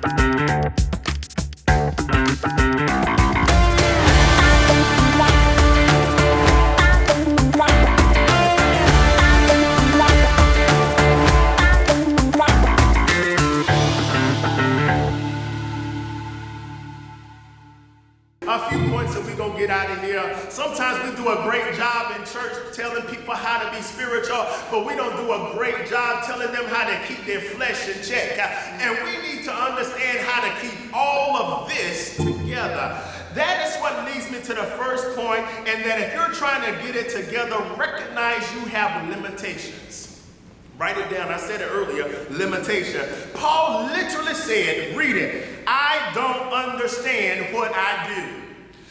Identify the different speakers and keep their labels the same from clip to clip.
Speaker 1: A few points and we're going to get out of here. Sometimes we do a great job in church telling people how to be spiritual, but we don't do a great job telling them how to keep their flesh in check. And we need to understand how to keep all of this together. That is what leads me to the first point, and that if you're trying to get it together, recognize you have limitations. Write it down. I said it earlier, limitation. Paul literally said, read it, I don't understand what I do.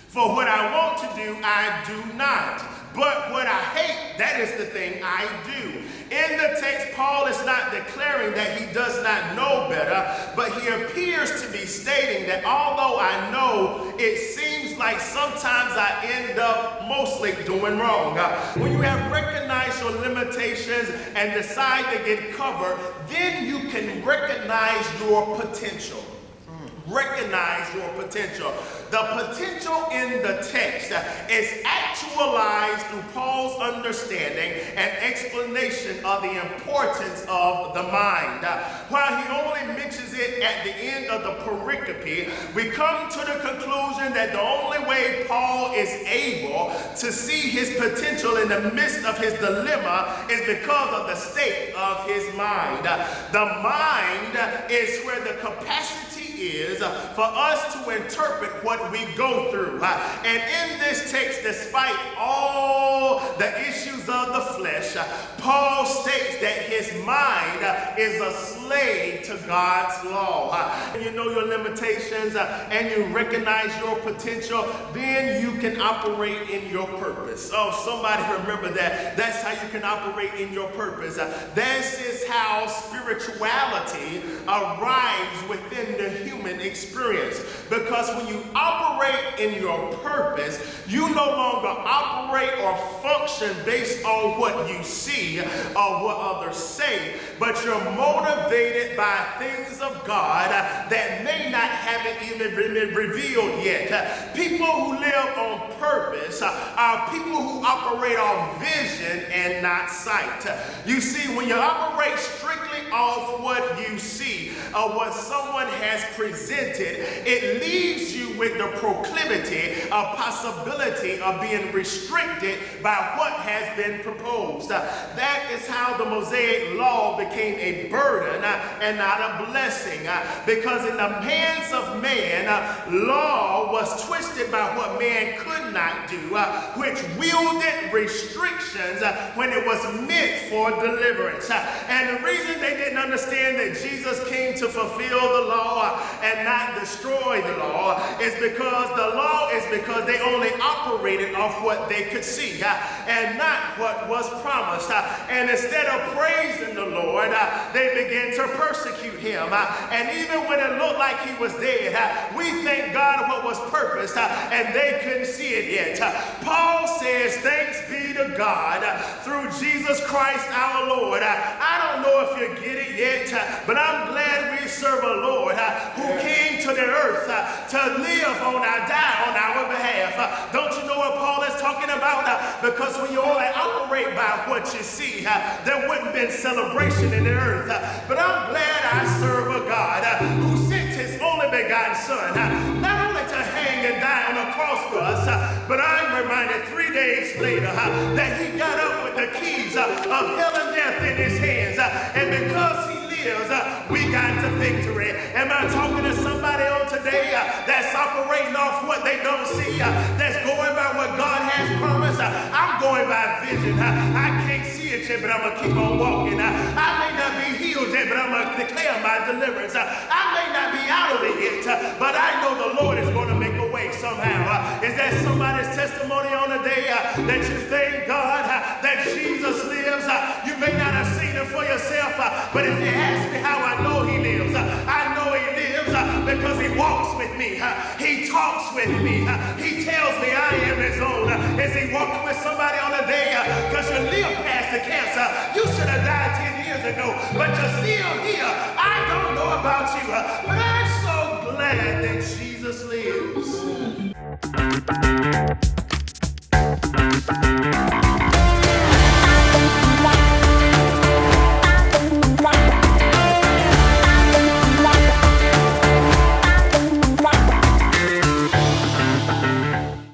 Speaker 1: For what I want to do, I do not. But what I hate, that is the thing I do. In the text, Paul is not declaring that he does not know better, but he appears to be stating that although I know, it seems like sometimes I end up mostly doing wrong. When you have recognized your limitations and decide to get covered, then you can recognize your potential. Recognize your potential. The potential in the text is actualized through Paul's understanding and explanation of the importance of the mind. While he only mentions it at the end of the pericope, we come to the conclusion that the only way Paul is able to see his potential in the midst of his dilemma is because of the state of his mind. The mind is where the capacity is for us to interpret what we go through. And in this text, despite all the issues of the flesh, Paul states that his mind is a slave to God's law. When you know your limitations and you recognize your potential, then you can operate in your purpose. Oh, somebody remember that. That's how you can operate in your purpose. This is how spirituality arrives within the human experience. Because when you operate in your purpose, you no longer operate or function based on what you see or what others say, but you're motivated by things of God that may not have even been revealed yet. People who live on purpose are people who operate on vision and not sight. You see, when you operate strictly off what you see or what someone has presented, it leaves you with the proclivity, a possibility of being restricted by what has been proposed. That is how the Mosaic law became a burden and not a blessing. Because in the hands of man, law was twisted by what man could not do, which wielded restrictions when it was meant for deliverance. And the reason they didn't understand that Jesus came to fulfill the law and not destroy the law is because they only operated off what they could see and not what was promised. And instead of praising the Lord, they began to persecute him. And even when it looked like he was dead, we thank God what was purposed, and they couldn't see it yet. Paul says, thanks be to God through Jesus Christ our Lord. I don't know if you get it yet, but I'm glad we serve a Lord who came to the earth to live die on our behalf. Don't you know what Paul is talking about? Because when you only operate by what you see, there wouldn't been celebration in the earth. But I'm glad I serve a God who sent his only begotten son, not only to hang and die on a cross for us, but I'm reminded 3 days later that he got up with the keys of hell and death in his hands. And because he lives, we got the victory. Am I talking to somebody on today that's operating off what they don't see, that's going by what God has promised? I'm going by vision. I can't see it yet, but I'm going to keep on walking. I may not be healed yet, but I'm going to declare my deliverance. I may not be out of it yet, but I know the Lord is going to make a way somehow. Is that somebody's testimony on the day that you thank God that Jesus lives? You may not have seen it for yourself, but if you ask me how I know he lives, I know he lives because he walks with me. He talks with me. He tells me I am his own. Is he walking with somebody on the day? Because you live past the cancer. You should have died 10 years ago, but you're still here. I don't know about you, but I'm so glad that Jesus lives.